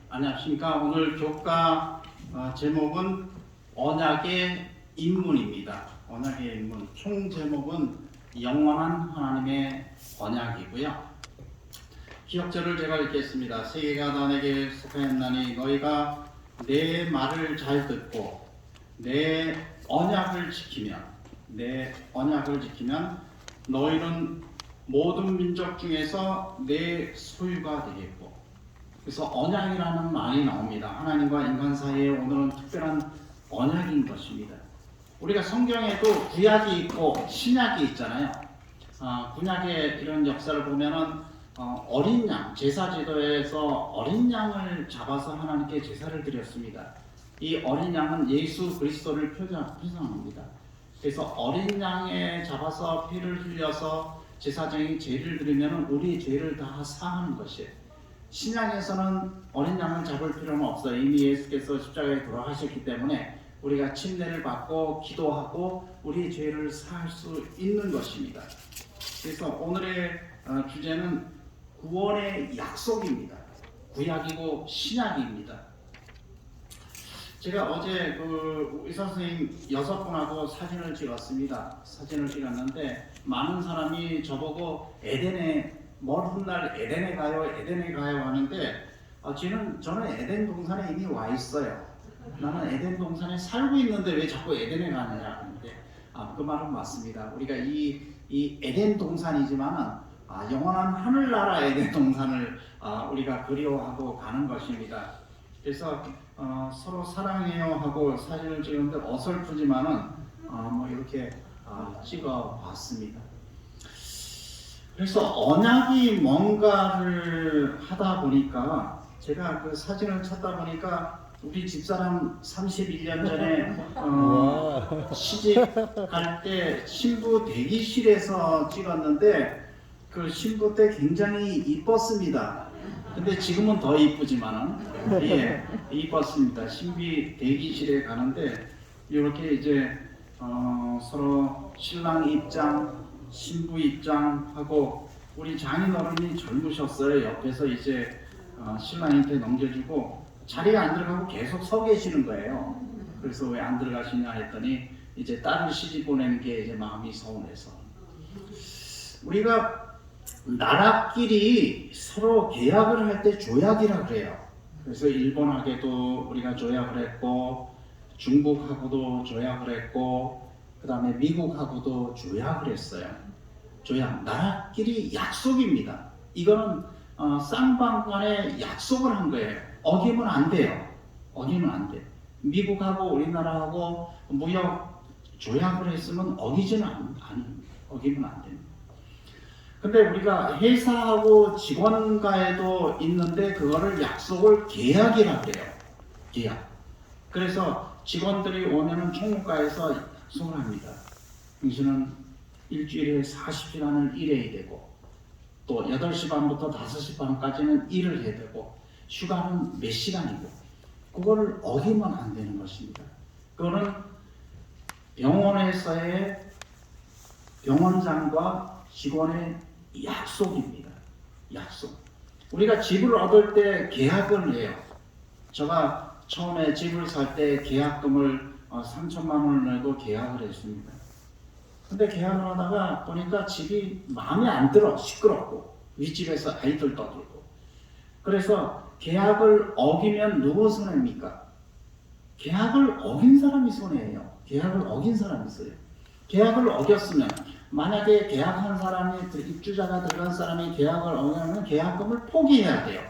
안녕하십니까. 오늘 교과 제목은 언약의 입문입니다. 언약의 입문. 총 제목은 영원한 하나님의 언약이고요. 기억절을 제가 읽겠습니다. 세계가 너에게 속하였나니 너희가 내 말을 잘 듣고 내 언약을 지키면 너희는 모든 민족 중에서 내 소유가 되겠고, 그래서 언약이라는 말이 나옵니다. 하나님과 인간 사이에 오늘은 특별한 언약인 것입니다. 우리가 성경에도 구약이 있고 신약이 있잖아요. 구약의 이런 역사를 보면은 어린 양, 제사제도에서 어린 양을 잡아서 하나님께 제사를 드렸습니다. 이 어린 양은 예수 그리스도를 표상합니다. 그래서 어린 양에 잡아서 피를 흘려서 제사장이 죄를 드리면 우리 죄를 다 사하는 것이에요. 신약에서는 어린 양을 잡을 필요는 없어요. 이미 예수께서 십자가에 돌아가셨기 때문에 우리가 침례를 받고 기도하고 우리 죄를 사할 수 있는 것입니다. 그래서 오늘의 주제는 구원의 약속입니다. 구약이고 신약입니다. 제가 어제 의사 선생님 6분하고 사진을 찍었습니다. 사진을 찍었는데 많은 사람이 저보고 먼 훗날 에덴에 가요 하는데 저는 에덴 동산에 이미 와 있어요. 나는 에덴 동산에 살고 있는데 왜 자꾸 에덴에 가느냐 하는데 그 말은 맞습니다. 우리가 이 에덴 동산이지만은 영원한 하늘나라 에덴 동산을 우리가 그리워하고 가는 것입니다. 그래서 서로 사랑해요 하고 사진을 찍었는데 어설프지만은 이렇게 찍어봤습니다. 그래서 언약이 뭔가를 하다 보니까 제가 그 사진을 찾다 보니까 우리 집사람 31년 전에 시집갈 때 신부 대기실에서 찍었는데 그 신부 때 굉장히 이뻤습니다. 근데 지금은 더 이쁘지만은 이뻤습니다. 신비 대기실에 가는데 이렇게 이제 서로 신랑 입장, 신부 입장하고 우리 장인어른이 젊으셨어요. 옆에서 이제 신랑한테 넘겨주고 자리에 안 들어가고 계속 서 계시는 거예요. 그래서 왜 안 들어가시냐 했더니 이제 딸을 시집 보내는 게 이제 마음이 서운해서. 우리가 나라끼리 서로 계약을 할 때 조약이라 그래요. 그래서 일본하고도 우리가 조약을 했고 중국하고도 조약을 했고 그 다음에 미국하고도 조약을 했어요. 조약, 나라끼리 약속입니다. 이거는 쌍방간에 약속을 한 거예요. 어기면 안 돼요. 어기면 안 돼요. 미국하고 우리나라하고 무역 조약을 했으면 어기면 안 됩니다. 근데 우리가 회사하고 직원과에도 있는데 그거를 약속을 계약이라 그래요. 계약. 그래서 직원들이 오면은 총무과에서 약속을 합니다. 당신은 일주일에 40시간을 일해야 되고 또 8시 반부터 5시 반까지는 일을 해야 되고 휴가는 몇 시간이고 그거를 어기면 안 되는 것입니다. 그거는 병원에서의 병원장과 직원의 약속입니다. 약속. 우리가 집을 얻을 때 계약을 해요. 제가 처음에 집을 살 때 계약금을 3천만 원을 내고 계약을 했습니다. 근데 계약을 하다가 보니까 집이 마음에 안 들어. 시끄럽고 윗집에서 아이들 떠들고. 그래서 계약을 어기면 누구 손해입니까? 계약을 어긴 사람이 손해예요. 계약을 어긴 사람이 있어요. 계약을 어겼으면 만약에 계약한 사람이 입주자가 들어간 사람이 계약을 어기면 계약금을 포기해야 돼요.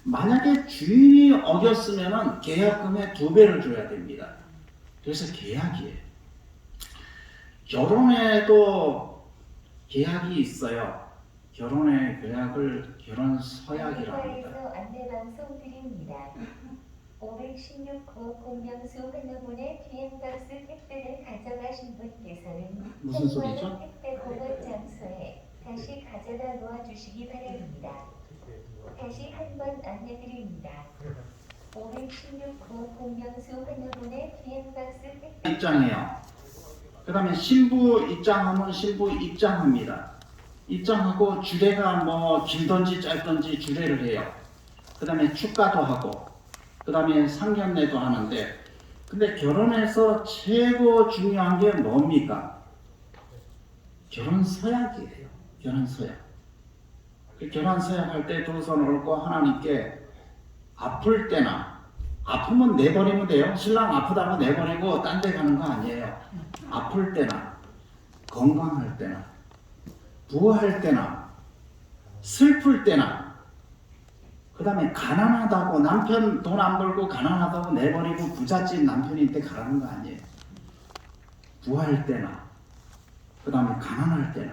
만약에 주인이 어겼으면 계약금의 2배를 줘야 됩니다. 그래서 계약이에요. 결혼에도 계약이 있어요. 결혼의 계약을 결혼 서약이라고 합니다. 안내방송 드립니다. 516호 공명수 환호문의 비행박스 택배를 가져가신 분께서는 무슨 소리죠? 택배 보관 장소에 다시 가져다 놓아주시기 바랍니다. 다시 한번 안내드립니다. 516호 공명수 환호문의 비행박스 택배 입장해요. 그 다음에 신부 입장하면 신부 입장합니다. 입장하고 주례가 길든지 짧든지 주례를 해요. 그 다음에 축가도 하고, 그 다음에 상견례도 하는데, 근데 결혼에서 최고 중요한 게 뭡니까? 결혼 서약이에요. 결혼 서약. 그 결혼 서약 할 때 두 손을 얹고 하나님께 아플 때나, 아프면 내버리면 돼요. 신랑 아프다고 내버리고 딴 데 가는 거 아니에요. 아플 때나, 건강할 때나, 부할 때나, 슬플 때나, 그 다음에 가난하다고, 남편 돈 안 벌고 가난하다고 내버리고 부잣집 남편인데 가라는 거 아니에요. 부할 때나, 그 다음에 가난할 때나,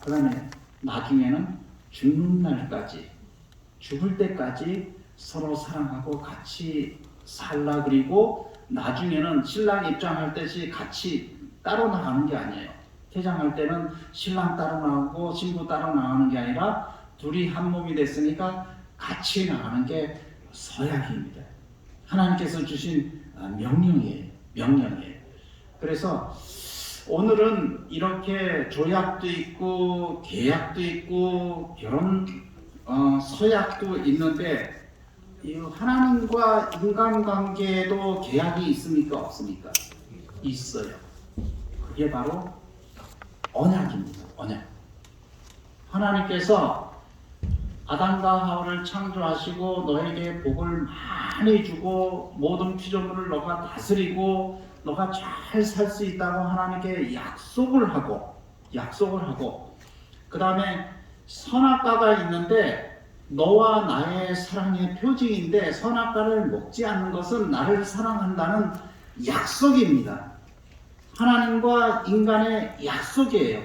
그 다음에 나중에는 죽는 날까지, 죽을 때까지 서로 사랑하고 같이 살라. 그리고 나중에는 신랑 입장할 때시 같이 따로 나가는 게 아니에요. 퇴장할 때는 신랑 따로 나가고 신부 따로 나가는 게 아니라 둘이 한 몸이 됐으니까 같이 나가는 게 서약입니다. 하나님께서 주신 명령이에요. 명령이에요. 그래서 오늘은 이렇게 조약도 있고 계약도 있고 결혼 서약도 있는데, 이 하나님과 인간관계에도 계약이 있습니까? 없습니까? 있어요. 그게 바로 언약입니다. 언약. 하나님께서 아담과 하와를 창조하시고 너에게 복을 많이 주고 모든 피조물을 너가 다스리고 너가 잘 살 수 있다고 하나님께 약속을 하고 그 다음에 선악과가 있는데 너와 나의 사랑의 표징인데, 선악과를 먹지 않는 것은 나를 사랑한다는 약속입니다. 하나님과 인간의 약속이에요.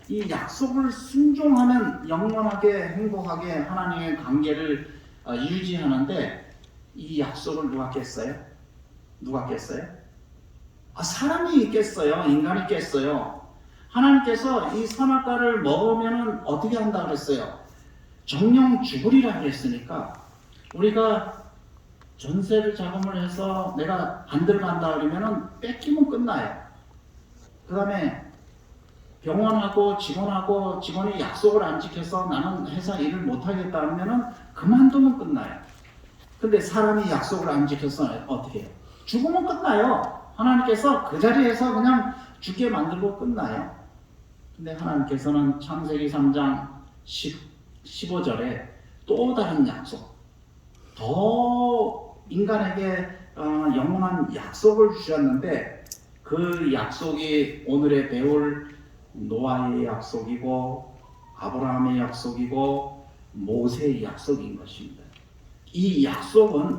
이 약속을 순종하면 영원하게 행복하게 하나님의 관계를 유지하는데, 이 약속을 누가 깼어요? 누가 깼어요? 사람이 있겠어요? 인간이 깼어요? 하나님께서 이 선악과를 먹으면 어떻게 한다 그랬어요? 정령 죽으리라 그랬으니까, 우리가 전세를 자금을 해서 내가 안 들어간다 그러면 뺏기면 끝나요. 그 다음에 병원하고 직원이 약속을 안 지켜서 나는 회사 일을 못하겠다 하면 그만두면 끝나요. 근데 사람이 약속을 안 지켜서 어떻게 해요? 죽으면 끝나요. 하나님께서 그 자리에서 그냥 죽게 만들고 끝나요. 근데 하나님께서는 창세기 3장 15절에 또 다른 약속, 더 인간에게 영원한 약속을 주셨는데, 그 약속이 오늘의 배울 노아의 약속이고 아브라함의 약속이고 모세의 약속인 것입니다. 이 약속은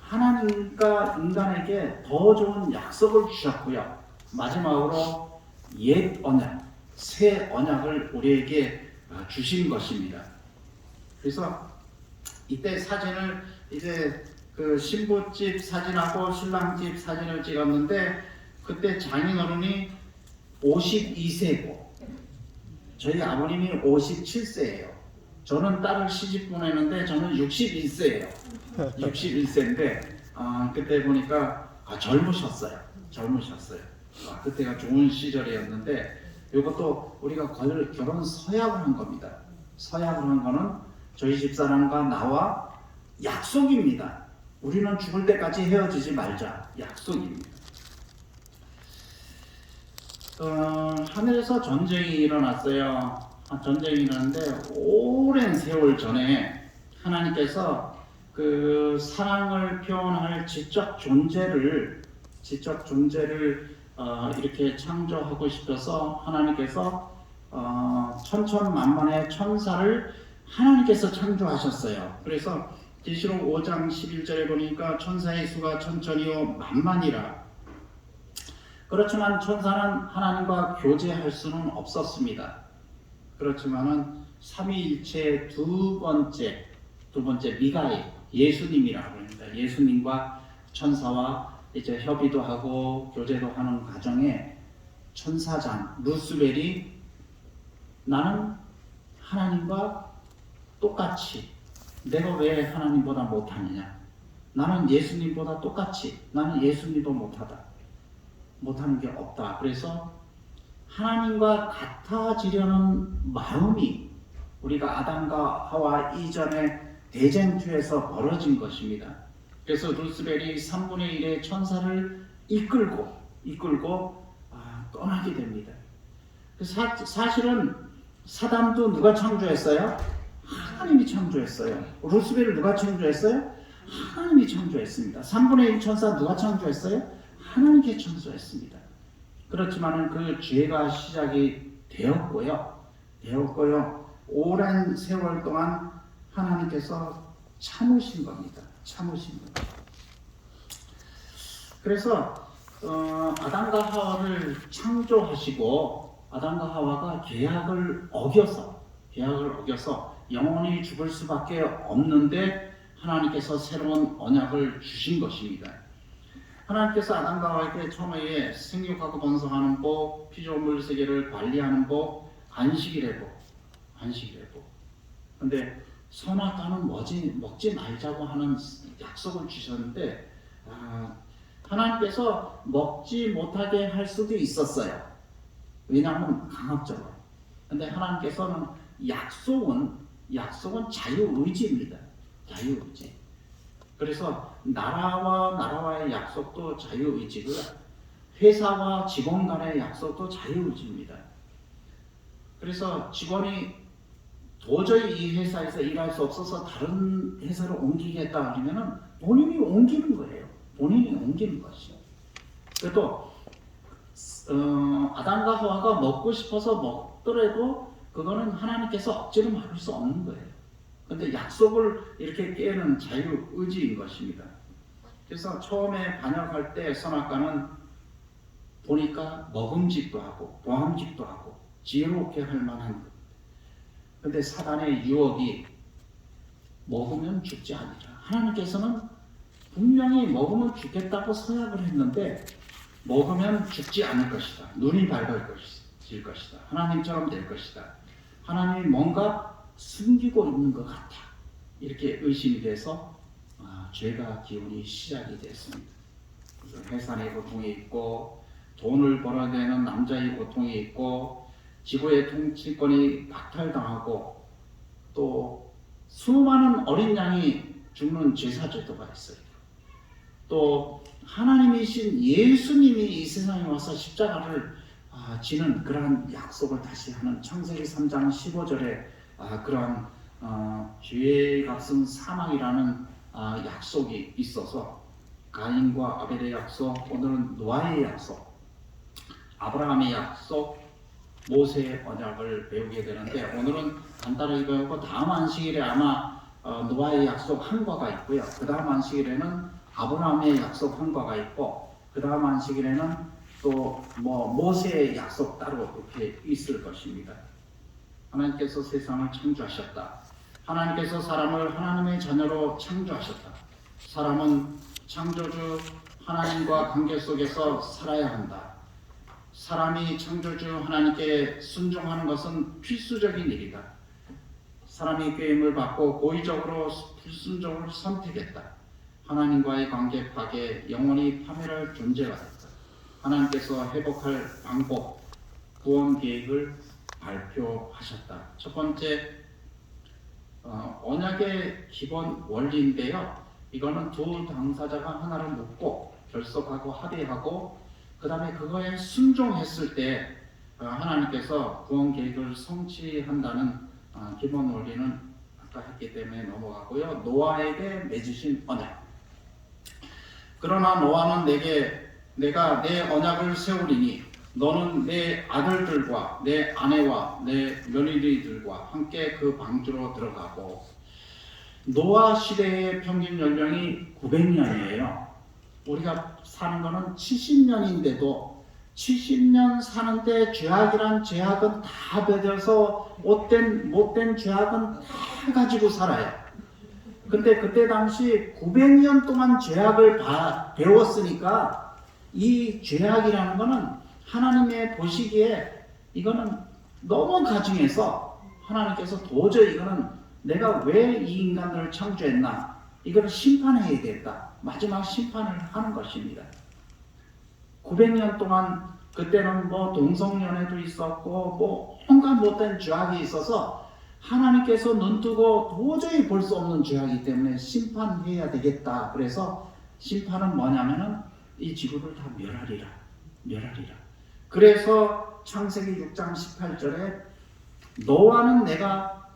하나님과 인간에게 더 좋은 약속을 주셨고요. 마지막으로 옛 언약, 새 언약을 우리에게 주신 것입니다. 그래서 이때 사진을 이제 그 신부집 사진하고 신랑집 사진을 찍었는데, 그때 장인어른이 52세고 저희 아버님이 57세예요. 저는 딸을 시집 보내는데 저는 61세예요. 61세인데 그때 보니까 젊으셨어요. 그때가 좋은 시절이었는데, 이것도 우리가 결혼 서약을 한 겁니다. 서약을 한 거는 저희 집사람과 나와 약속입니다. 우리는 죽을 때까지 헤어지지 말자. 약속입니다. 하늘에서 전쟁이 일어났어요. 전쟁이 일어났는데 오랜 세월 전에 하나님께서 그 사랑을 표현할 지적 존재를 이렇게 창조하고 싶어서 하나님께서 천천만만의 천사를 하나님께서 창조하셨어요. 그래서 계시록 5장 11절에 보니까 천사의 수가 천천히요 만만이라. 그렇지만 천사는 하나님과 교제할 수는 없었습니다. 그렇지만은 삼위일체의 두 번째 미가엘, 예수님이라고 합니다. 예수님과 천사와 이제 협의도 하고 교제도 하는 과정에 천사장 루스벨이 나는 하나님과 똑같이, 내가 왜 하나님보다 못하느냐? 나는 예수님보다 똑같이, 나는 예수님도 못하는 게 없다. 그래서 하나님과 같아지려는 마음이 우리가 아담과 하와 이전에 대쟁투에서 벌어진 것입니다. 그래서 루스벨이 3분의 1의 천사를 이끌고 떠나게 됩니다. 사실은 사담도 누가 창조했어요? 하나님이 창조했어요. 루스벨을 누가 창조했어요? 하나님이 창조했습니다. 3분의 1 천사 누가 창조했어요? 하나님께 창조했습니다. 그렇지만은 그 죄가 시작이 되었고요. 오랜 세월 동안 하나님께서 참으신 겁니다. 그래서 아담과 하와를 창조하시고 아담과 하와가 계약을 어겨서 영원히 죽을 수밖에 없는데 하나님께서 새로운 언약을 주신 것입니다. 하나님께서 아담과 하와에게 처음에 생육하고 번성하는 법, 피조물 세계를 관리하는 법, 안식일의 법. 근데 선악과는 먹지 말자고 하는 약속을 주셨는데 하나님께서 먹지 못하게 할 수도 있었어요. 왜냐하면 강압적으로. 근데 하나님께서는 약속은 자유의지입니다. 자유의지. 그래서 나라와의 약속도 자유의지고요. 회사와 직원 간의 약속도 자유의지입니다. 그래서 직원이 도저히 이 회사에서 일할 수 없어서 다른 회사로 옮기겠다 하면은 본인이 옮기는 거예요. 본인이 옮기는 것이요. 그래도 아담과 하와가 먹고 싶어서 먹더라도 그거는 하나님께서 억지로 막을 수 없는 거예요. 그런데 약속을 이렇게 깨는 자유의지인 것입니다. 그래서 처음에 반역할 때 선악과는 보니까 먹음직도 하고 보암직도 하고 지혜롭게 할 만한 것. 그런데 사단의 유혹이 먹으면 죽지 아니라. 하나님께서는 분명히 먹으면 죽겠다고 서약을 했는데 먹으면 죽지 않을 것이다. 눈이 밝아질 것이다. 하나님처럼 될 것이다. 하나님이 뭔가 숨기고 있는 것 같아. 이렇게 의심이 돼서 죄가 기운이 시작이 됐습니다. 그래서 해산의 고통이 있고 돈을 벌어야 되는 남자의 고통이 있고 지구의 통치권이 박탈당하고 또 수많은 어린 양이 죽는 제사제도가 있어요. 또 하나님이신 예수님이 이 세상에 와서 십자가를 지는 그러한 약속을 다시 하는 창세기 3장 15절에 그러한 죄의 값은 사망이라는 약속이 있어서 가인과 아벨의 약속, 오늘은 노아의 약속, 아브라함의 약속, 모세의 언약을 배우게 되는데 오늘은 간단하게 배우고 다음 안식일에 아마 노아의 약속 한 과가 있고요. 그 다음 안식일에는 아브라함의 약속 한 과가 있고 그 다음 안식일에는 또 모세의 약속 따로 이렇게 있을 것입니다. 하나님께서 세상을 창조하셨다. 하나님께서 사람을 하나님의 자녀로 창조하셨다. 사람은 창조주 하나님과 관계 속에서 살아야 한다. 사람이 창조주 하나님께 순종하는 것은 필수적인 일이다. 사람이 꾀임을 받고 고의적으로 불순종을 선택했다. 하나님과의 관계 파괴, 영원히 파멸할 존재가 됐다. 하나님께서 회복할 방법, 구원 계획을 발표하셨다. 첫 번째, 언약의 기본 원리인데요. 이거는 두 당사자가 하나를 묻고 결속하고 합의하고 그 다음에 그거에 순종했을 때 하나님께서 구원 계획을 성취한다는 기본 원리는 아까 했기 때문에 넘어가고요. 노아에게 맺으신 언약. 그러나 노아는 내가 내 언약을 세우리니 너는 내 아들들과 내 아내와 내 며느리들과 함께 그 방주로 들어가고. 노아 시대의 평균 연령이 900년이에요. 우리가 사는 거는 70년인데도 70년 사는데 죄악이란 죄악은 다 배져서 못된 죄악은 다 가지고 살아요. 근데 그때 당시 900년 동안 죄악을 배웠으니까 이 죄악이라는 거는 하나님의 보시기에 이거는 너무 가증해서 하나님께서 도저히 이거는 내가 왜 이 인간들을 창조했나, 이걸 심판해야겠다. 마지막 심판을 하는 것입니다. 900년 동안 그때는 동성연애도 있었고 온갖 못된 죄악이 있어서 하나님께서 눈뜨고 도저히 볼 수 없는 죄이기 때문에 심판해야 되겠다. 그래서 심판은 뭐냐면은 이 지구를 다 멸하리라. 멸하리라. 그래서 창세기 6장 18절에 노아는 내가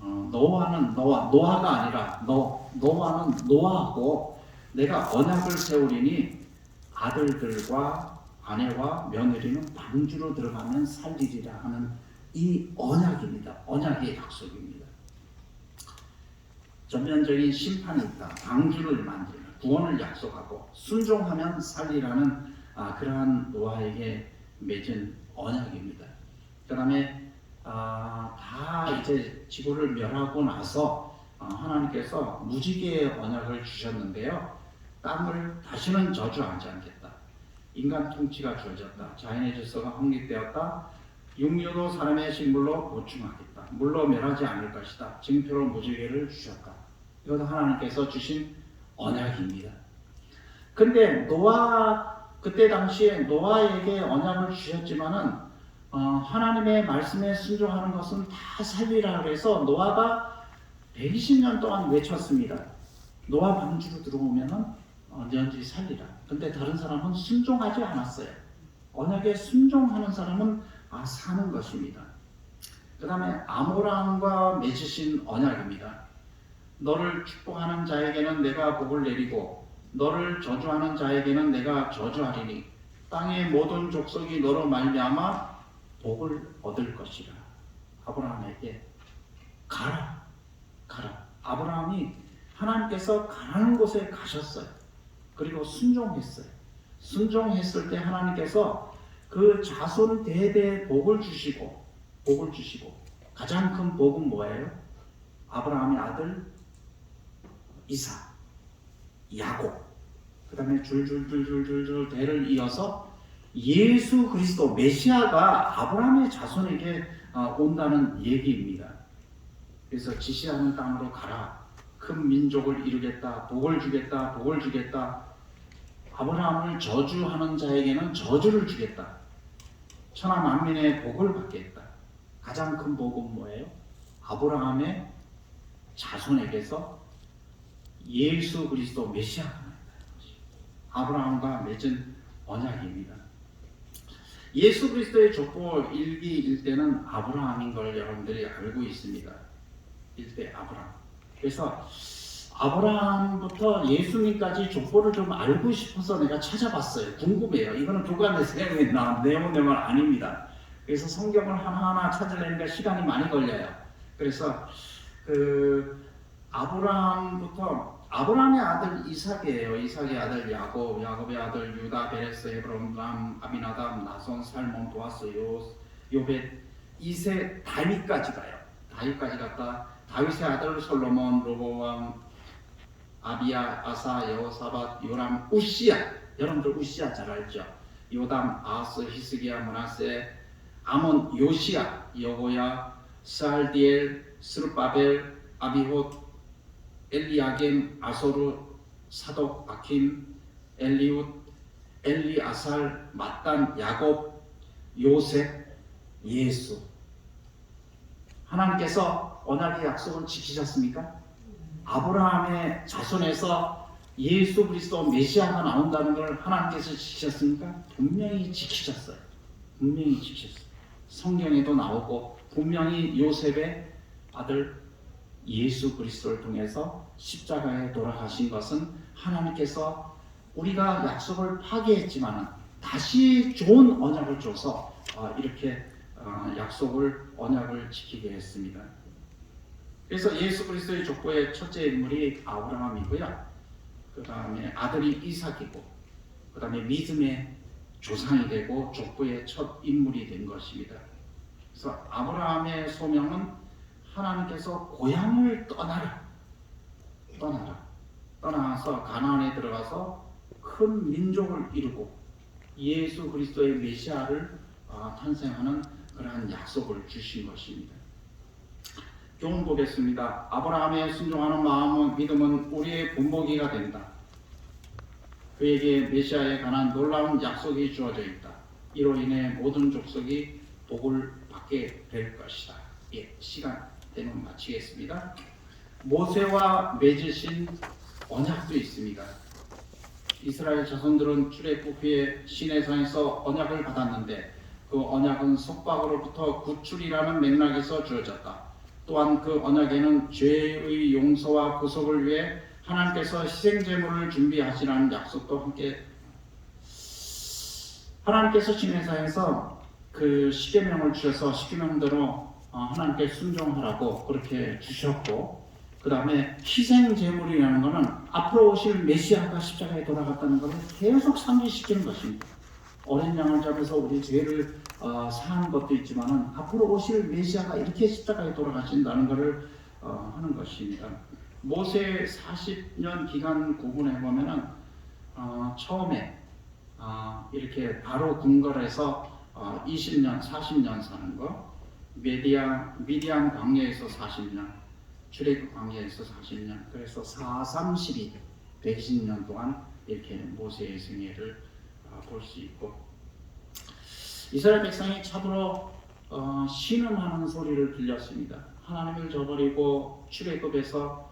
노아는 노아가 아니라 노아는 노아하고 내가 언약을 세우리니 아들들과 아내와 며느리는 방주로 들어가면 살리리라 하는 이 언약입니다. 언약의 약속입니다. 전면적인 심판이 있다. 방주를 만들면 구원을 약속하고 순종하면 살리라는 그러한 노아에게 맺은 언약입니다. 그 다음에 다 이제 지구를 멸하고 나서 하나님께서 무지개의 언약을 주셨는데요. 땅을 다시는 저주하지 않겠다. 인간 통치가 주어졌다. 자연의 질서가 확립되었다. 육류도 사람의 식물로 보충하겠다. 물로 멸하지 않을 것이다. 증표로 무지개를 주셨다. 이것도 하나님께서 주신 언약입니다. 근데 그때 당시에 노아에게 언약을 주셨지만은 하나님의 말씀에 순종하는 것은 다 살리라 그래서 노아가 120년 동안 외쳤습니다. 노아 방주로 들어오면은 너희들이 살리라. 근데 다른 사람은 순종하지 않았어요. 언약에 순종하는 사람은 사는 것입니다. 그 다음에 아브라함과 맺으신 언약입니다. 너를 축복하는 자에게는 내가 복을 내리고 너를 저주하는 자에게는 내가 저주하리니 땅의 모든 족속이 너로 말미암아 복을 얻을 것이라. 아브라함에게 가라. 아브라함이 하나님께서 가라는 곳에 가셨어요. 그리고 순종했어요. 순종했을 때 하나님께서 그 자손 대대 복을 주시고 가장 큰 복은 뭐예요? 아브라함의 아들 이삭, 야곱, 그 다음에 줄줄줄줄줄 대를 이어서 예수 그리스도 메시아가 아브라함의 자손에게 온다는 얘기입니다. 그래서 지시하는 땅으로 가라. 큰 민족을 이루겠다. 복을 주겠다. 아브라함을 저주하는 자에게는 저주를 주겠다. 천하 만민의 복을 받겠다. 가장 큰 복은 뭐예요? 아브라함의 자손에게서 예수 그리스도 메시아가 나온다는 것이 아브라함과 맺은 언약입니다. 예수 그리스도의 족보 1기 1대는 아브라함인 걸 여러분들이 알고 있습니다. 1대 아브라함. 그래서 아브라함부터 예수님까지 족보를 좀 알고 싶어서 내가 찾아봤어요. 궁금해요. 이거는 교과서에 나온 내용은 아닙니다. 그래서 성경을 하나하나 찾으려니까 시간이 많이 걸려요. 그래서 아브라함의 아들 이삭이에요. 이삭의 아들 야곱, 야곱의 아들 유다, 베레스, 헤브론, 람, 아비나답, 나손, 살몬, 보아스, 요벳, 이세, 다윗까지 가요. 다윗까지 갔다. 다윗의 아들 솔로몬, 로보암, 아비야, 아사, 여호사밧, 요람, 우시야. 여러분들 우시야 잘 알죠? 요담, 아스, 히스기야, 므낫세, 아몬, 요시야, 여호야, 스알디엘, 스룹바벨, 아비폿, 엘리야겜, 아소르, 사독, 아킴, 엘리웃, 엘리아살, mat단, 야곱, 요셉, 예수. 하나님께서 언약의 약속을 지키셨습니까? 아브라함의 자손에서 예수 그리스도 메시아가 나온다는 걸 하나님께서 지키셨습니까? 분명히 지키셨어요. 분명히 지키셨어요. 성경에도 나오고 분명히 요셉의 아들 예수 그리스도를 통해서 십자가에 돌아가신 것은 하나님께서 우리가 약속을 파기했지만 다시 좋은 언약을 줘서 이렇게 언약을 지키게 했습니다. 그래서 예수 그리스도의 족보의 첫째 인물이 아브라함이고요. 그 다음에 아들이 이삭이고, 그 다음에 믿음의 조상이 되고 족보의 첫 인물이 된 것입니다. 그래서 아브라함의 소명은 하나님께서 고향을 떠나서 가나안에 들어가서 큰 민족을 이루고 예수 그리스도의 메시아를 탄생하는 그러한 약속을 주신 것입니다. 교훈 보겠습니다. 아브라함의 순종하는 마음은 믿음은 우리의 본보기가 된다. 그에게 메시아에 관한 놀라운 약속이 주어져 있다. 이로 인해 모든 족속이 복을 받게 될 것이다. 시간 되면 마치겠습니다. 모세와 맺으신 언약도 있습니다. 이스라엘 자손들은 출애굽 후에 시내산에서 언약을 받았는데 그 언약은 속박으로부터 구출이라는 맥락에서 주어졌다. 또한 그 언약에는 죄의 용서와 구속을 위해 하나님께서 희생제물을 준비하시라는 약속도 함께 하나님께서 시내산에서 그 십계명을 주셔서 십계명대로 하나님께 순종하라고 그렇게 주셨고 그 다음에 희생제물이라는 것은 앞으로 오실 메시아가 십자가에 돌아갔다는 것을 계속 상기시키는 것입니다. 어린 양을 잡아서 우리 죄를 사하는 것도 있지만 앞으로 오실 메시아가 이렇게 십자가에 돌아가신다는 것을 하는 것입니다. 모세 40년 기간 구분해 보면은 처음에 이렇게 바로 궁궐에서 20년, 40년 사는 거, 미디안 광야에서 40년, 출애굽 광야에서 40년, 그래서 432 120년 동안 이렇게 모세의 생애를 볼 수 있고, 이스라엘 백성이 참으로 신음하는 소리를 들렸습니다. 하나님을 저버리고 출애굽에서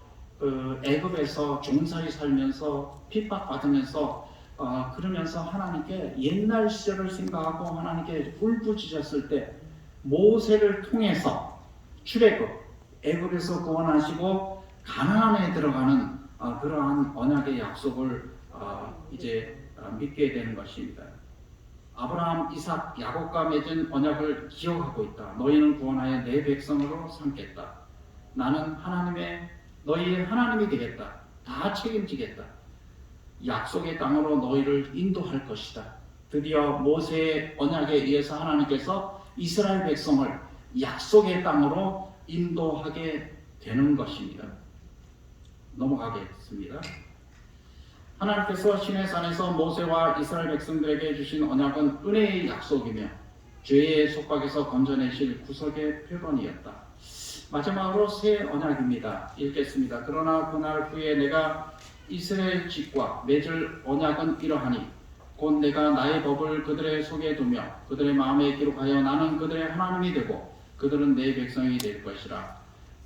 애굽에서 종살이 살면서 핍박받으면서 그러면서 하나님께 옛날 시절을 생각하고 하나님께 울부짖었을 때 모세를 통해서 출애굽 애굽에서 구원하시고 가나안에 들어가는 그러한 언약의 약속을 이제 믿게 되는 것입니다. 아브라함, 이삭, 야곱과 맺은 언약을 기억하고 있다. 너희는 구원하여 내 백성으로 삼겠다. 나는 너희의 하나님이 되겠다. 다 책임지겠다. 약속의 땅으로 너희를 인도할 것이다. 드디어 모세의 언약에 의해서 하나님께서 이스라엘 백성을 약속의 땅으로 인도하게 되는 것입니다. 넘어가겠습니다. 하나님께서 시내산에서 모세와 이스라엘 백성들에게 주신 언약은 은혜의 약속이며 죄의 속박에서 건져내실 구속의 표본이었다. 마지막으로 새 언약입니다. 읽겠습니다. 그러나 그날 후에 내가 이스라엘 집과 맺을 언약은 이러하니 곧 내가 나의 법을 그들의 속에 두며 그들의 마음에 기록하여 나는 그들의 하나님이 되고 그들은 내 백성이 될 것이라.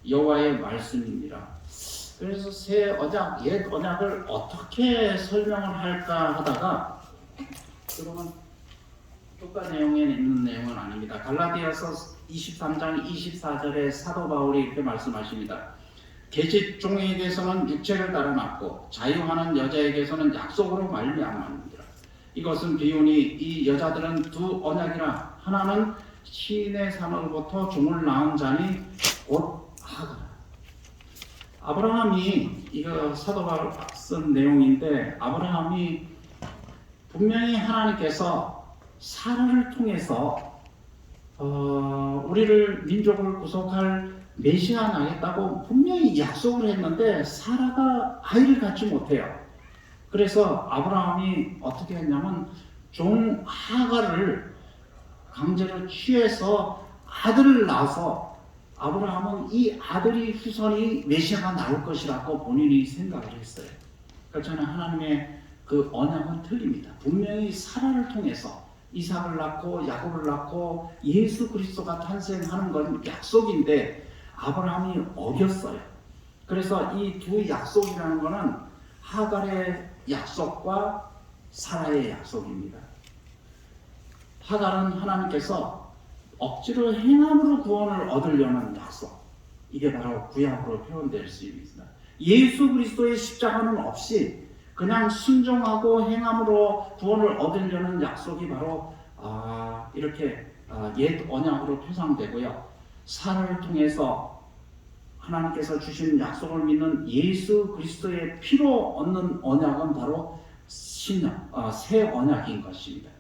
여호와의 말씀입니다. 그래서 새 언약, 옛 언약을 어떻게 설명을 할까 하다가 그러면 똑같은 내용에 있는 내용은 아닙니다. 갈라디아서 23장 24절에 사도 바울이 이렇게 말씀하십니다. 계집 종에게서는 육체를 따라 낳고 자유하는 여자에게서는 약속으로 말미암았느니라. 이것은 비유니 이 여자들은 두 언약이라. 하나는 신의 산으로부터 종을 낳은 자니 곧 하가라. 아브라함이 이거 사도 바울 쓴 내용인데 아브라함이 분명히 하나님께서 사라를 통해서 우리를 민족을 구속할 메시아 나겠다고 분명히 약속을 했는데 사라가 아이를 갖지 못해요. 그래서 아브라함이 어떻게 했냐면 종 하가를 강제로 취해서 아들을 낳아서 아브라함은 이 아들이 후손이 메시아가 나올 것이라고 본인이 생각을 했어요. 그렇잖아요. 하나님의 그 언약은 틀립니다. 분명히 사라를 통해서 이삭을 낳고 야곱을 낳고 예수 그리스도가 탄생하는 건 약속인데 아브라함이 어겼어요. 그래서 이 두 약속이라는 것은 하갈의 약속과 사라의 약속입니다. 하갈은 하나님께서 억지로 행함으로 구원을 얻으려는 약속. 이게 바로 구약으로 표현될 수 있습니다. 예수 그리스도의 십자가는 없이 그냥 순종하고 행함으로 구원을 얻으려는 약속이 바로 이렇게 옛 언약으로 표상되고요. 사라를 통해서 하나님께서 주신 약속을 믿는 예수 그리스도의 피로 얻는 언약은 바로 새 언약인 것입니다.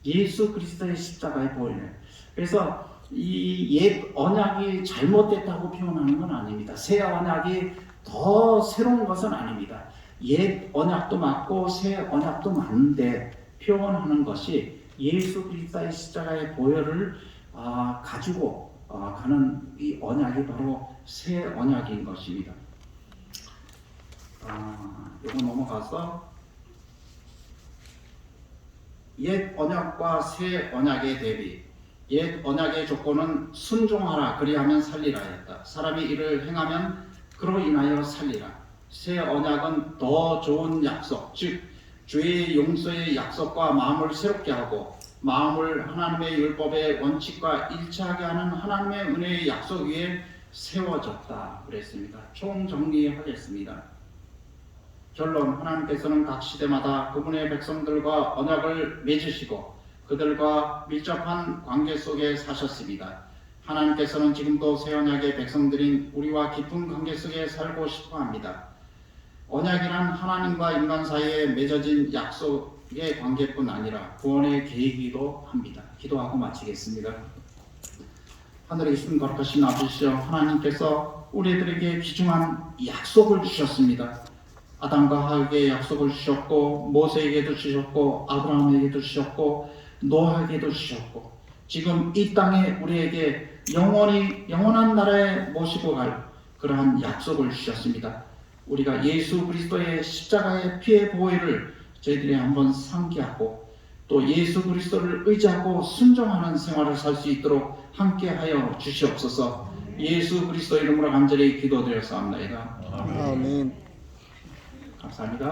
예수 그리스도의 십자가의 보혈. 그래서 이 옛 언약이 잘못됐다고 표현하는 건 아닙니다. 새 언약이 더 새로운 것은 아닙니다. 옛 언약도 맞고 새 언약도 맞는데 표현하는 것이 예수 그리스도의 십자가의 보혈을 가지고 가는 이 언약이 바로 새 언약인 것입니다. 이거 넘어가서 옛 언약과 새 언약의 대비. 옛 언약의 조건은 순종하라 그리하면 살리라 했다. 사람이 이를 행하면 그로 인하여 살리라. 새 언약은 더 좋은 약속, 즉 죄의 용서의 약속과 마음을 새롭게 하고 마음을 하나님의 율법의 원칙과 일치하게 하는 하나님의 은혜의 약속 위에 세워졌다 그랬습니다. 총정리하겠습니다. 결론, 하나님께서는 각 시대마다 그분의 백성들과 언약을 맺으시고 그들과 밀접한 관계 속에 사셨습니다. 하나님께서는 지금도 새 언약의 백성들인 우리와 깊은 관계 속에 살고 싶어 합니다. 언약이란 하나님과 인간 사이에 맺어진 약속의 관계뿐 아니라 구원의 계획이기도 합니다. 기도하고 마치겠습니다. 하늘에 계신 거룩하신 아버지시여, 하나님께서 우리들에게 귀중한 약속을 주셨습니다. 아담과 하에게 약속을 주셨고 모세에게도 주셨고 아브라함에게도 주셨고 노아에게도 주셨고 지금 이 땅에 우리에게 영원한 나라에 모시고 갈 그러한 약속을 주셨습니다. 우리가 예수 그리스도의 십자가의 피의 보혈을 저희들이 한번 상기하고 또 예수 그리스도를 의지하고 순종하는 생활을 살 수 있도록 함께하여 주시옵소서. 예수 그리스도 이름으로 간절히 기도드렸사옵나이다. 아멘. 감사합니다.